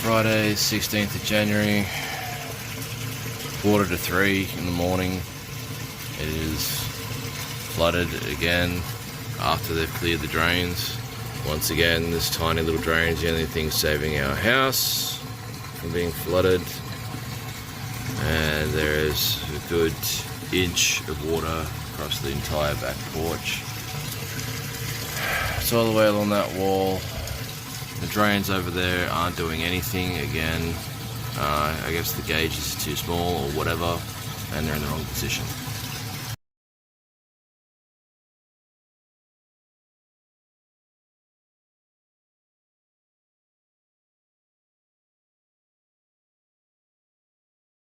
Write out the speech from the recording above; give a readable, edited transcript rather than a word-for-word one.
Friday, 16th of January, 2:45 in the morning. It is flooded again after they've cleared the drains. Once again, this tiny little drain is the only thing saving our house from being flooded. And there is a good inch of water across the entire back porch. It's all the way along that wall. The drains over there aren't doing anything again. I guess the gauge is too small or whatever, and they're in the wrong position.